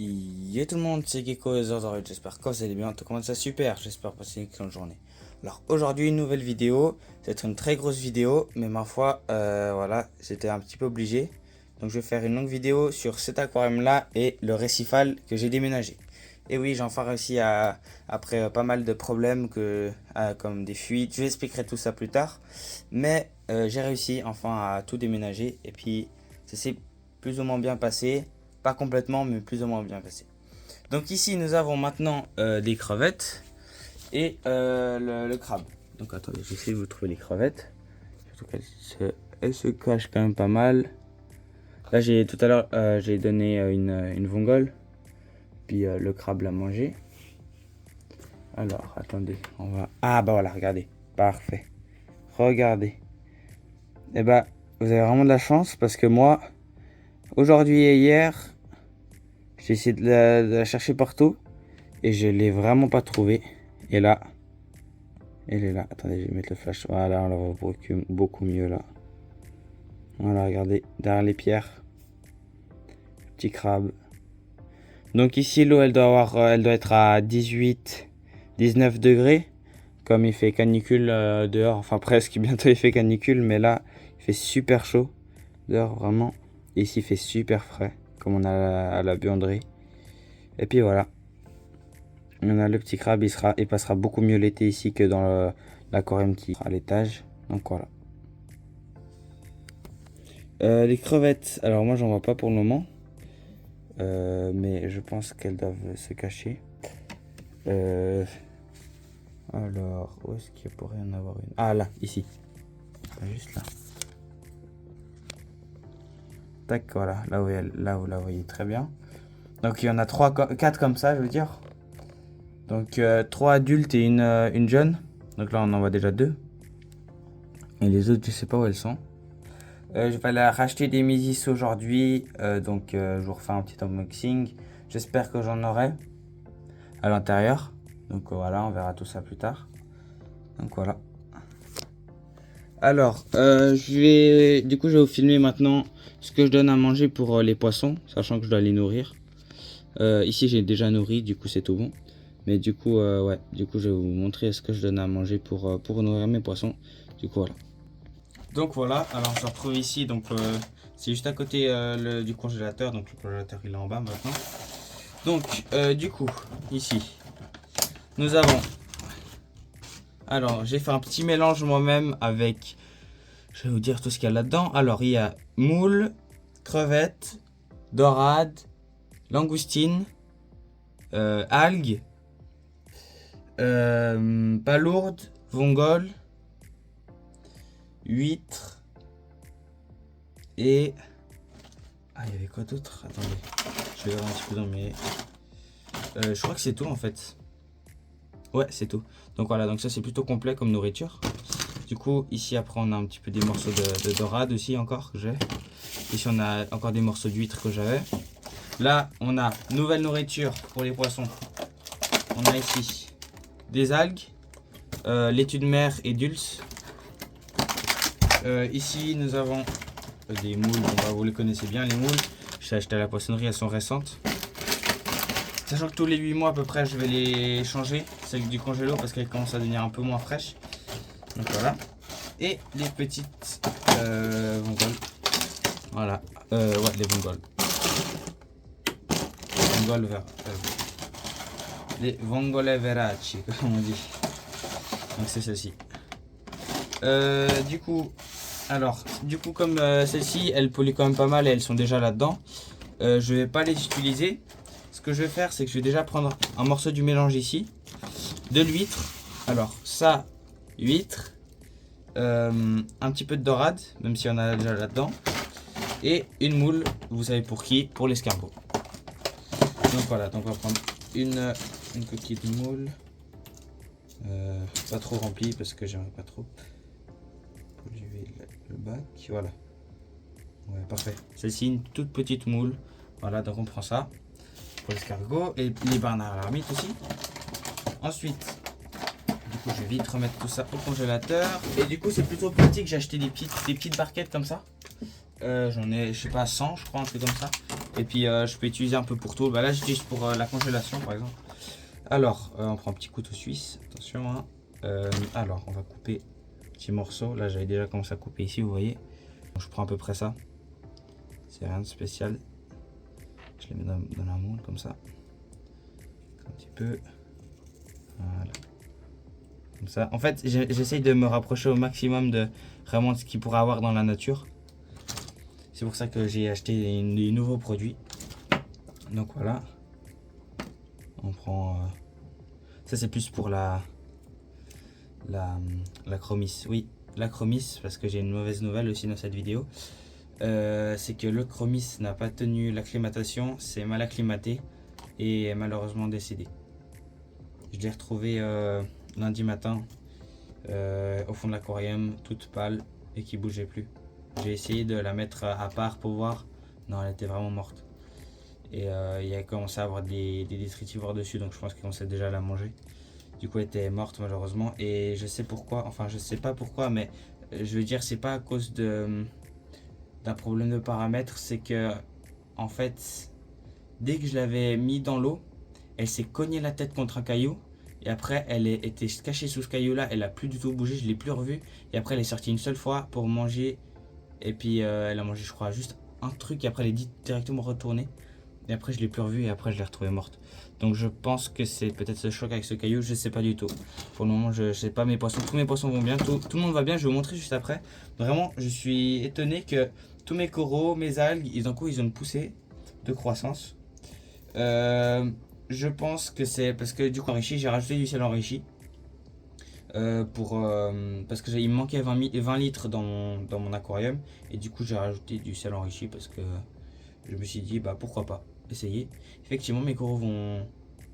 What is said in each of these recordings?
Yo tout le monde, c'est Gecko et Zorzoid, j'espère que vous allez bien, tout commence ça super, j'espère passer une excellente journée. Alors aujourd'hui une nouvelle vidéo, c'est une très grosse vidéo, mais ma foi, voilà, j'étais un petit peu obligé. Donc je vais faire une longue vidéo sur cet aquarium là et le récifal que j'ai déménagé. Et oui, j'en ferai aussi après pas mal de problèmes comme des fuites, je vous expliquerai tout ça plus tard. Mais j'ai réussi enfin à tout déménager et puis ça s'est plus ou moins bien passé. Pas complètement, mais plus ou moins bien passé. Donc ici, nous avons maintenant des crevettes et le crabe. Donc attendez, j'essaie de vous trouver les crevettes. Surtout qu'elles se cachent quand même pas mal. Là, tout à l'heure, j'ai donné une vongole. Puis le crabe l'a mangé. Alors, attendez, on va... Ah bah voilà, regardez. Parfait. Regardez. Et bah, vous avez vraiment de la chance parce que moi... Aujourd'hui et hier, j'ai essayé de la chercher partout et je l'ai vraiment pas trouvée. Et là, elle est là. Attendez, je vais mettre le flash. Voilà, on la voit beaucoup mieux là. Voilà, regardez, derrière les pierres, petit crabe. Donc ici, l'eau, elle doit être à 18, 19 degrés. Comme il fait canicule dehors, enfin presque, bientôt il fait canicule, mais là, il fait super chaud dehors, vraiment. Ici, il fait super frais, comme on a à la buanderie. Et puis voilà. On a le petit crabe, il passera beaucoup mieux l'été ici que dans l'aquarium qui sera à l'étage. Donc voilà. Les crevettes, alors moi j'en vois pas pour le moment. Mais je pense qu'elles doivent se cacher. Alors, où est-ce qu'il pourrait y en avoir une? Ah là, ici. Juste là. Tac, voilà, là où vous la voyez très bien. Donc il y en a 4 comme ça, je veux dire. Donc 3 adultes et une jeune. Donc là on en voit déjà 2. Et les autres, je sais pas où elles sont. Je vais aller racheter des mésis aujourd'hui. Donc je vous refais un petit unboxing. J'espère que j'en aurai à l'intérieur. Donc voilà, on verra tout ça plus tard. Donc voilà. Alors, du coup, je vais vous filmer maintenant ce que je donne à manger pour les poissons, sachant que je dois les nourrir. Ici, j'ai déjà nourri, du coup, c'est tout bon. Mais du coup, ouais, du coup, je vais vous montrer ce que je donne à manger pour nourrir mes poissons. Du coup, voilà. Donc voilà, alors on se retrouve ici, donc c'est juste à côté du congélateur, donc le congélateur il est en bas maintenant. Donc, du coup, ici, nous avons... Alors, j'ai fait un petit mélange moi-même avec... Je vais vous dire tout ce qu'il y a là-dedans. Alors, il y a moules, crevettes, dorades, langoustines, algues, palourdes, vongoles, huîtres et... Ah, il y avait quoi d'autre? Attendez, je vais voir un petit peu dans mes... je crois que c'est tout en fait. Ouais, c'est tout. Donc voilà, donc ça c'est plutôt complet comme nourriture. Du coup, ici après on a un petit peu des morceaux de dorade aussi encore que j'ai. Ici on a encore des morceaux d'huîtres que j'avais. Là, on a nouvelle nourriture pour les poissons. On a ici des algues, laitue de mer et dulce. Ici nous avons des moules, bon, bah, vous les connaissez bien les moules. Je les ai achetées à la poissonnerie, elles sont récentes. Sachant que tous les 8 mois à peu près je vais les changer, celles du congélo parce qu'elles commencent à devenir un peu moins fraîches. Donc voilà. Et les petites vongoles. Voilà. Ouais, les vongoles. Les vongole veraci, comme on dit. Donc c'est celle-ci. Du coup, comme celle-ci, elle pollue quand même pas mal et elles sont déjà là-dedans. Je vais pas les utiliser. Ce que je vais faire, c'est que je vais déjà prendre un morceau du mélange ici, de l'huître. Alors ça, huître, un petit peu de dorade, même si on a déjà là-dedans, et une moule. Vous savez pour qui? Pour l'escargot. Donc voilà, donc on va prendre une coquille de moule, pas trop remplie parce que j'aimerais pas trop polluer le bac. Voilà. Ouais, parfait. Celle-ci, une toute petite moule. Voilà, donc on prend ça. L'escargot et les bernards à l'ermite aussi. Ensuite, du coup, je vais vite remettre tout ça au congélateur. Et du coup, c'est plutôt pratique. J'ai acheté des petites barquettes comme ça. J'en ai, je sais pas, 100, je crois, un truc comme ça. Et puis je peux utiliser un peu pour tout. Bah là j'utilise pour la congélation par exemple. Alors on prend un petit couteau suisse, attention hein. Alors on va couper un petit morceau. Là j'avais déjà commencé à couper ici, vous voyez. Donc, je prends à peu près ça. C'est rien de spécial. Je les mets dans la moule comme ça. Un petit peu. Voilà. Comme ça. En fait, j'essaye de me rapprocher au maximum de vraiment ce qu'il pourrait avoir dans la nature. C'est pour ça que j'ai acheté des nouveaux produits. Donc voilà. On prend... ça c'est plus pour la Chromis. Oui, la Chromis, parce que j'ai une mauvaise nouvelle aussi dans cette vidéo. C'est que le Chromis n'a pas tenu l'acclimatation, c'est mal acclimaté et est malheureusement décédé. Je l'ai retrouvé lundi matin au fond de l'aquarium, toute pâle et qui bougeait plus. J'ai essayé de la mettre à part pour voir. Non, elle était vraiment morte. Et il a commencé à avoir des détritivores dessus, donc je pense qu'il commençait déjà à la manger. Du coup, elle était morte malheureusement. Et je sais pourquoi, enfin je sais pas pourquoi, mais je veux dire, c'est pas à cause d'un problème de paramètres, c'est que en fait, dès que je l'avais mis dans l'eau, elle s'est cognée la tête contre un caillou. Et après, elle était cachée sous ce caillou-là, elle a plus du tout bougé, je l'ai plus revue. Et après, elle est sortie une seule fois pour manger. Et puis, elle a mangé, je crois, juste un truc. Et après, elle est directement retournée. Et après, je l'ai plus revue et après, je l'ai retrouvée morte. Donc, je pense que c'est peut-être ce choc avec ce caillou, je sais pas du tout. Pour le moment, je sais pas mes poissons. Tous mes poissons vont bien, tout le monde va bien. Je vais vous montrer juste après. Vraiment, je suis étonné que tous mes coraux, mes algues, ils ont une poussée de croissance. Je pense que c'est parce que du coup enrichi, j'ai rajouté du sel enrichi parce que il me manquait 20 litres dans mon aquarium et du coup j'ai rajouté du sel enrichi parce que je me suis dit bah pourquoi pas essayer. Effectivement mes coraux vont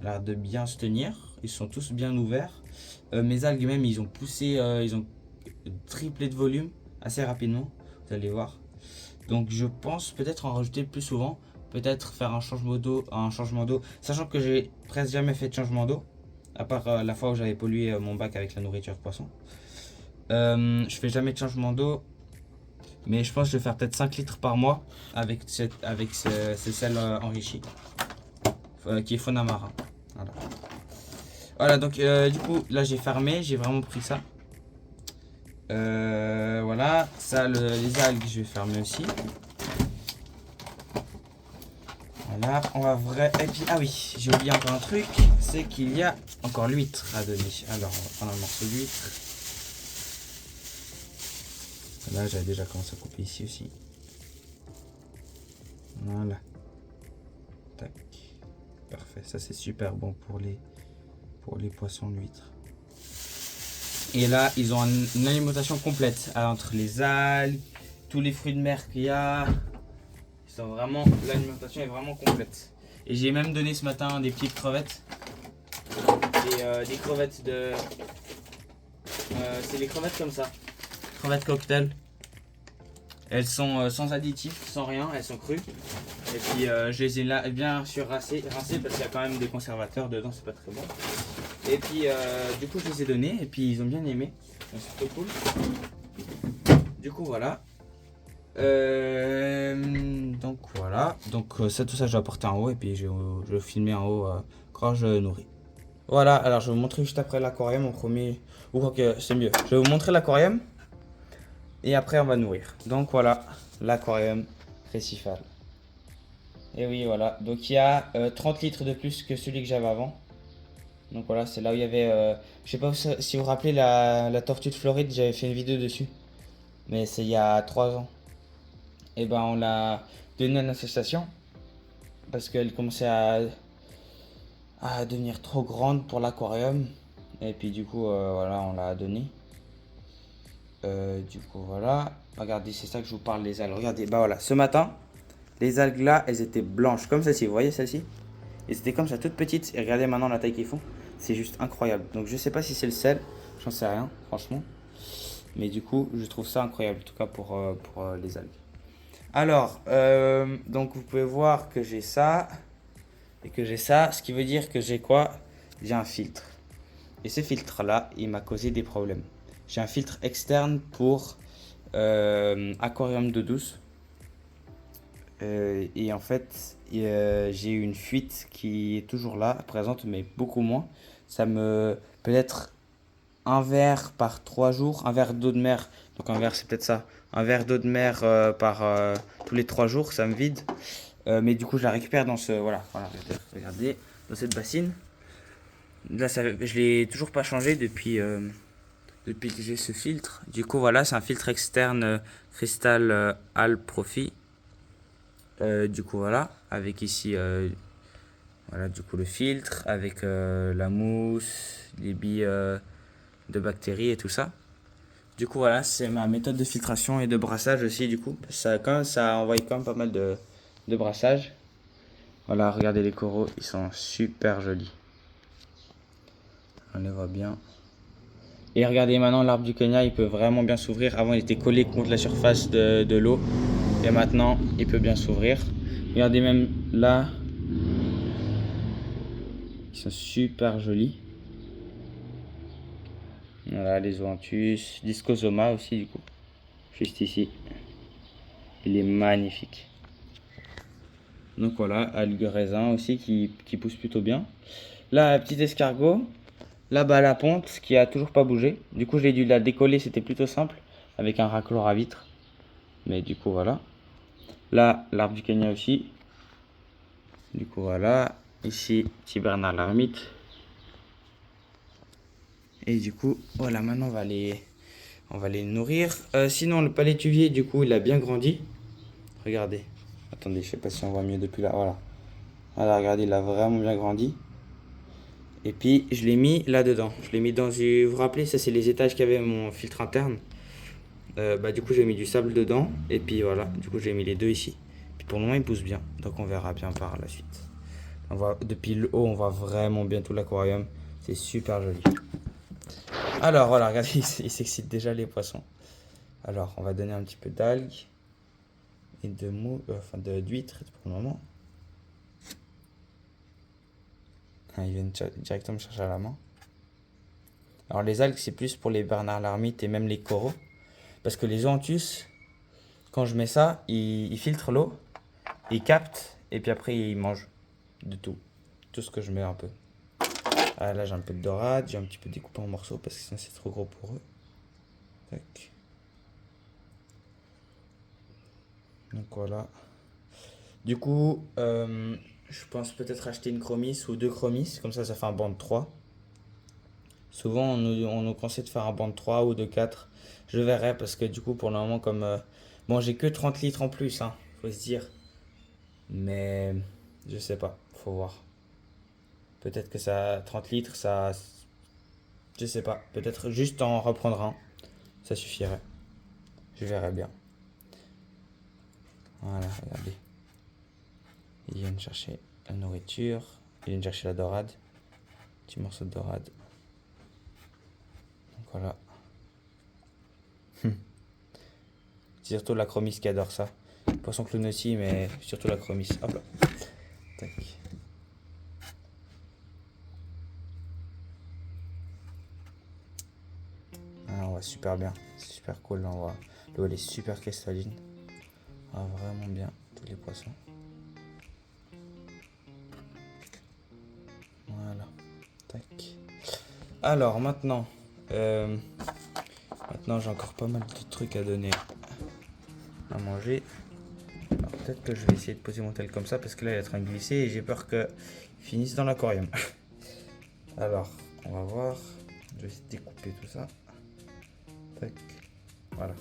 l'air de bien se tenir, ils sont tous bien ouverts. Mes algues même ils ont poussé, ils ont triplé de volume assez rapidement, vous allez voir. Donc je pense peut-être en rajouter plus souvent. Peut-être faire un changement d'eau, sachant que j'ai presque jamais fait de changement d'eau, à part la fois où j'avais pollué mon bac avec la nourriture de poisson. Je fais jamais de changement d'eau, mais je pense que je vais faire peut-être 5 litres par mois avec ce sel enrichi, qui est Fonamara. Voilà, donc du coup là j'ai fermé, j'ai vraiment pris ça. Voilà, ça les algues je vais fermer aussi. Voilà, on va et puis, ah oui, j'ai oublié encore un truc, c'est qu'il y a encore l'huître à donner. Alors, on va prendre un morceau d'huître. Là, j'avais déjà commencé à couper ici aussi. Voilà. Tac. Parfait, ça c'est super bon pour les poissons d'huître. Et là, ils ont une alimentation complète entre les algues, tous les fruits de mer qu'il y a. L'alimentation est vraiment complète. Et j'ai même donné ce matin des petites crevettes. Des crevettes c'est des crevettes comme ça. Crevettes cocktail. Elles sont sans additifs, sans rien, elles sont crues. Et puis je les ai là bien sûr rincées parce qu'il y a quand même des conservateurs dedans, c'est pas très bon. Et puis du coup je les ai donnés et puis ils ont bien aimé. C'est trop cool. Du coup voilà. Donc voilà, donc ça tout ça je vais apporter en haut et puis je vais filmer en haut quand je nourris. Voilà, alors je vais vous montrer juste après l'aquarium en premier, ou quoi que c'est mieux, je vais vous montrer l'aquarium et après on va nourrir. Donc voilà, l'aquarium récifal. Et oui voilà, donc il y a 30 litres de plus que celui que j'avais avant. Donc voilà, c'est là où il y avait, je sais pas si vous vous rappelez la tortue de Floride, j'avais fait une vidéo dessus. Mais c'est il y a 3 ans. Et ben on l'a donné à l'association parce qu'elle commençait à devenir trop grande pour l'aquarium et puis du coup voilà on l'a donné. Du coup voilà, regardez c'est ça que je vous parle les algues. Regardez, bah voilà, ce matin les algues là elles étaient blanches comme celle-ci, vous voyez celle-ci, et c'était comme ça toutes petites et regardez maintenant la taille qu'ils font, c'est juste incroyable. Donc je sais pas si c'est le sel, j'en sais rien franchement, mais du coup je trouve ça incroyable en tout cas pour les algues. Alors, donc vous pouvez voir que j'ai ça et que j'ai ça, ce qui veut dire que j'ai quoi? J'ai un filtre. Et ce filtre-là, il m'a causé des problèmes. J'ai un filtre externe pour aquarium d'eau douce. Et en fait, j'ai eu une fuite qui est toujours là, présente, mais beaucoup moins. Ça me peut-être un verre par 3 jours, un verre d'eau de mer. Donc un verre, c'est peut-être ça. Un verre d'eau de mer par tous les 3 jours, ça me vide. Mais du coup, je la récupère dans ce voilà, regardez, dans cette bassine. Là, je l'ai toujours pas changé depuis que j'ai ce filtre. Du coup, voilà, c'est un filtre externe Crystal Al Profi. Du coup, voilà, avec ici, voilà, du coup, le filtre, avec la mousse, les billes de bactéries et tout ça. Du coup, voilà, c'est ma méthode de filtration et de brassage aussi, du coup. Ça envoie quand même pas mal de brassage. Voilà, regardez les coraux, ils sont super jolis. On les voit bien. Et regardez maintenant, l'arbre du Kenya, il peut vraiment bien s'ouvrir. Avant, il était collé contre la surface de l'eau. Et maintenant, il peut bien s'ouvrir. Regardez même là. Ils sont super jolis. Voilà, les zoanthus. Discosoma aussi, du coup. Juste ici. Il est magnifique. Donc voilà, algues raisin aussi qui pousse plutôt bien. Là, petit escargot. Là-bas, la ponte qui a toujours pas bougé. Du coup, j'ai dû la décoller, c'était plutôt simple. Avec un racleur à vitre. Mais du coup, voilà. Là, l'arbre du Kenya aussi. Du coup, voilà. Ici, petit Bernard l'ermite. Et du coup, voilà, maintenant on va les nourrir. Sinon, le palétuvier, du coup, il a bien grandi. Regardez. Attendez, je sais pas si on voit mieux depuis là. Voilà. Voilà, regardez, il a vraiment bien grandi. Et puis, je l'ai mis là-dedans. Je l'ai mis dans une... Vous vous rappelez, ça, c'est les étages qu'avait mon filtre interne. Du coup, j'ai mis du sable dedans. Et puis, voilà. Du coup, j'ai mis les deux ici. Puis, pour le moment, il pousse bien. Donc, on verra bien par la suite. Depuis le haut, on voit vraiment bien tout l'aquarium. C'est super joli. Alors, voilà, regardez, ils s'excitent déjà les poissons. Alors, on va donner un petit peu d'algues et d'huîtres pour le moment. Ah, ils viennent directement me chercher à la main. Alors, les algues, c'est plus pour les Bernard l'ermite et même les coraux. Parce que les zoanthus, quand je mets ça, ils filtrent l'eau, ils captent et puis après, ils mangent de tout. Tout ce que je mets un peu. Ah, là, j'ai un peu de dorade, j'ai un petit peu découpé en morceaux parce que sinon, c'est trop gros pour eux. Tac. Donc, voilà. Du coup, je pense peut-être acheter une chromis ou deux chromis, comme ça fait un banc de 3. Souvent, on nous conseille de faire un banc de 3 ou de 4. Je verrai parce que du coup, pour le moment, comme. Bon, j'ai que 30 litres en plus, hein, faut se dire. Mais je sais pas, faut voir. Peut-être que ça. 30 litres, ça. Je sais pas, peut-être juste en reprendre un, ça suffirait. Je verrai bien. Voilà, regardez. Ils viennent chercher la nourriture, ils viennent chercher la dorade. Petit morceau de dorade. Donc voilà. C'est surtout la chromis qui adore ça. Poisson clown aussi, mais surtout la chromis. Hop là. Tac. Ah, on voit super bien. C'est super cool. Là, on voit. L'eau, elle est super cristalline. On voit vraiment bien tous les poissons. Voilà. Tac. Alors, maintenant. Maintenant, j'ai encore pas mal de trucs à donner à manger. Alors, peut-être que je vais essayer de poser mon tel comme ça parce que là, il est en train de glisser et j'ai peur qu'il finisse dans l'aquarium. Alors, on va voir. Je vais essayer de découper tout ça. Tac. Voilà.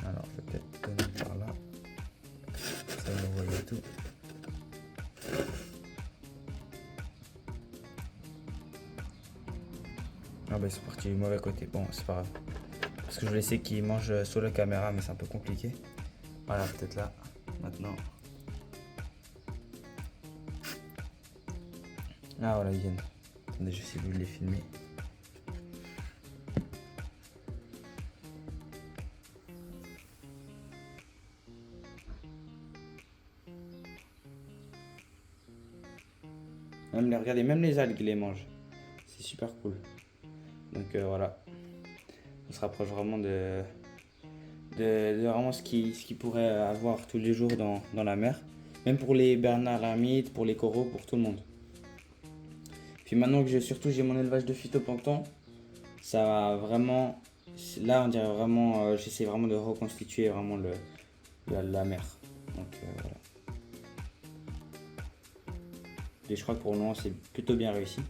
Alors, je vais peut-être donner par là. Ça va envoyer tout. Ah bah c'est parti du mauvais côté. Bon, c'est pas grave. Parce que je voulais essayer qu'il mange sur la caméra, mais c'est un peu compliqué. Voilà, peut-être là. Maintenant. Ah voilà, ils viennent. Attendez, je vais essayer de les filmer. Regardez, même les algues, ils les mangent. C'est super cool. Donc voilà. On se rapproche vraiment de de vraiment ce qu'il pourrait avoir tous les jours dans la mer. Même pour les bernards l'ermite, pour les coraux, pour tout le monde. Puis maintenant que j'ai mon élevage de phytoplancton, ça va vraiment... Là, on dirait vraiment... j'essaie vraiment de reconstituer vraiment la mer. Donc voilà. Et je crois que pour le moment, c'est plutôt bien réussi.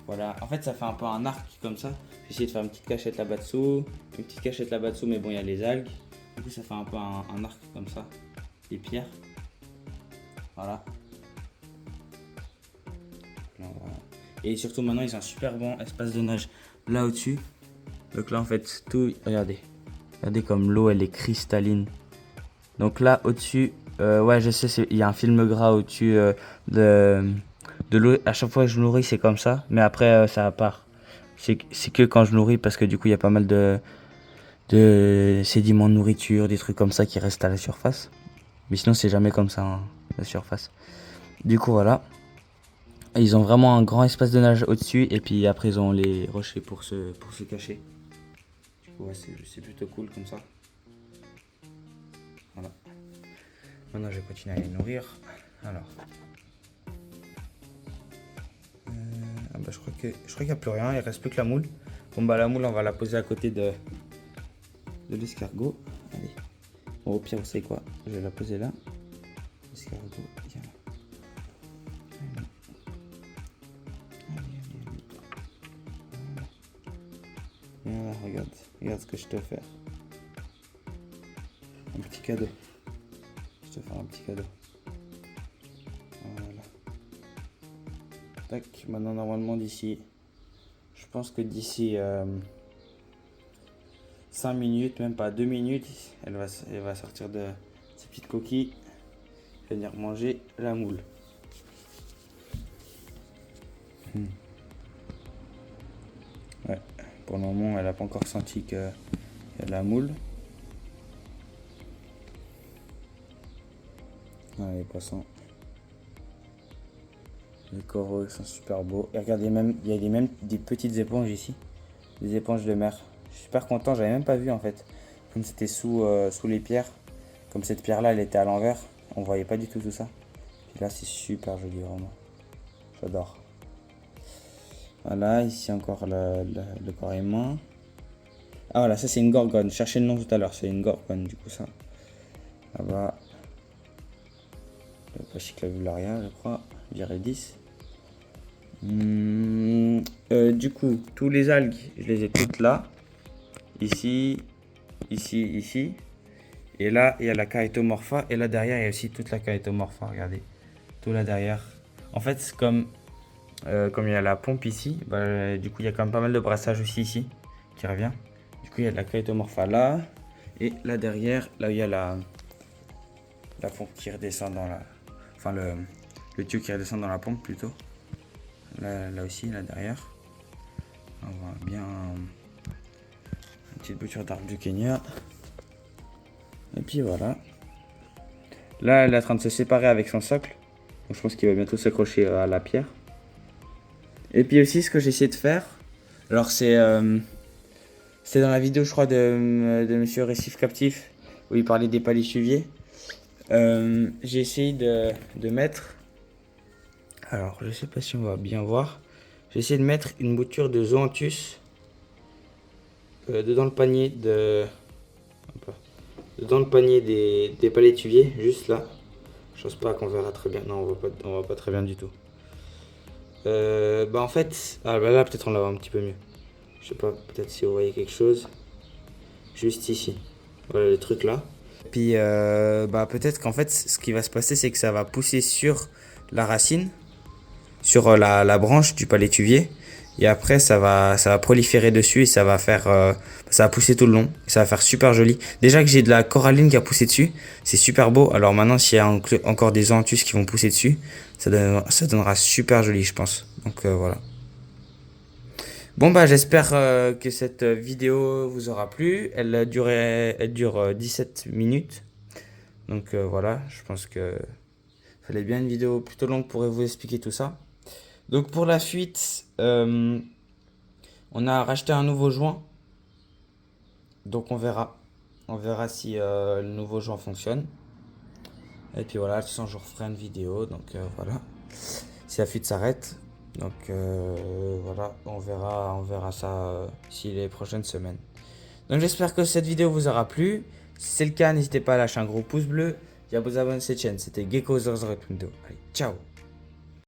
Voilà, en fait, ça fait un peu un arc comme ça. J'ai essayé de faire une petite cachette là-bas dessous, mais bon, il y a les algues. Du coup, ça fait un peu un arc comme ça, des pierres. Voilà. Voilà. Et surtout, maintenant, ils ont un super bon espace de nage là au-dessus. Donc là, en fait, tout, regardez. Regardez comme l'eau, elle est cristalline. Donc là, au-dessus, ouais, je sais, il y a un film gras au-dessus de l'eau. À chaque fois que je nourris, c'est comme ça. Mais après, ça part. C'est que quand je nourris, parce que du coup, il y a pas mal de sédiments de nourriture, des trucs comme ça qui restent à la surface. Mais sinon, c'est jamais comme ça, hein, la surface. Du coup, voilà. Et ils ont vraiment un grand espace de nage au-dessus. Et puis après, ils ont les rochers pour se cacher. Du coup, ouais, c'est plutôt cool comme ça. Voilà. Maintenant, je vais continuer à les nourrir. Alors. Bah, je crois qu'il n'y a plus rien, il reste plus que la moule. Bon bah la moule on va la poser à côté de l'escargot. Allez. Bon, au pire vous savez quoi, je vais la poser là. L'escargot, viens là. Viens là, regarde ce que je te fais. Un petit cadeau. Je te fais un petit cadeau. Voilà. Tac, maintenant normalement d'ici, je pense que d'ici 5 minutes, même pas 2 minutes, elle va sortir de ses petites coquilles et venir manger la moule. Ouais, pour le moment elle n'a pas encore senti qu'il y a de la moule. Ah, les poissons. Les coraux sont super beaux. Et regardez, il y a même des petites éponges ici. Des éponges de mer. Je suis super content, j'avais même pas vu en fait. Comme c'était sous les pierres. Comme cette pierre là, elle était à l'envers. On voyait pas du tout ça. Puis là, c'est super joli vraiment. J'adore. Voilà, ici encore le corail-main. Ah voilà, ça c'est une gorgone. Je cherchais le nom tout à l'heure, c'est une gorgone du coup ça. Là-bas. Le Pachyclavularia, je crois. Viridis. Du coup, tous les algues, je les ai toutes là. Ici, ici, ici. Et là, il y a la Chaetomorpha. Et là derrière, il y a aussi toute la Chaetomorpha. Regardez. Tout là derrière. En fait, comme il y a la pompe ici, bah, du coup, il y a quand même pas mal de brassage aussi ici qui revient. Du coup, il y a de la Chaetomorpha là. Et là derrière, là où il y a la pompe qui redescend dans la... Enfin, le tuyau qui redescend dans la pompe plutôt. Là aussi, là derrière. On voit bien une petite bouture d'arbre du Kenya. Et puis voilà. Là, elle est en train de se séparer avec son socle. Donc, je pense qu'il va bientôt s'accrocher à la pierre. Et puis aussi, ce que j'ai essayé de faire. Alors, c'est dans la vidéo, je crois, de Monsieur Récif Captif, où il parlait des palétuviers. J'ai essayé de mettre... Alors, je sais pas si on va bien voir. J'ai essayé de mettre une bouture de Zoanthus dedans le panier des palétuviers, juste là. Je pense pas qu'on verra très bien. Non, on voit pas très bien du tout. Bah en fait, bah là peut-être on la voit un petit peu mieux. Je sais pas, peut-être si vous voyez quelque chose. Juste ici. Voilà le truc là. Puis bah peut-être qu'en fait ce qui va se passer c'est que ça va pousser sur la racine, sur la branche du palétuvier. Et après ça va proliférer dessus et ça va pousser tout le long. Et ça va faire super joli. Déjà que j'ai de la coralline qui a poussé dessus, c'est super beau. Alors maintenant s'il y a encore des zoanthus qui vont pousser dessus, ça donnera super joli je pense. Donc voilà. Bon bah j'espère que cette vidéo vous aura plu. Elle dure 17 minutes. Donc voilà, je pense que fallait bien une vidéo plutôt longue pour vous expliquer tout ça. Donc pour la suite, on a racheté un nouveau joint. Donc on verra. On verra si le nouveau joueur fonctionne. Et puis voilà, de toute façon, je referai une vidéo. Donc voilà. Si la fuite s'arrête. Donc voilà, on verra ça d'ici les prochaines semaines. Donc j'espère que cette vidéo vous aura plu. Si c'est le cas, n'hésitez pas à lâcher un gros pouce bleu et à vous abonner à cette chaîne. C'était Gecko008. Allez, ciao!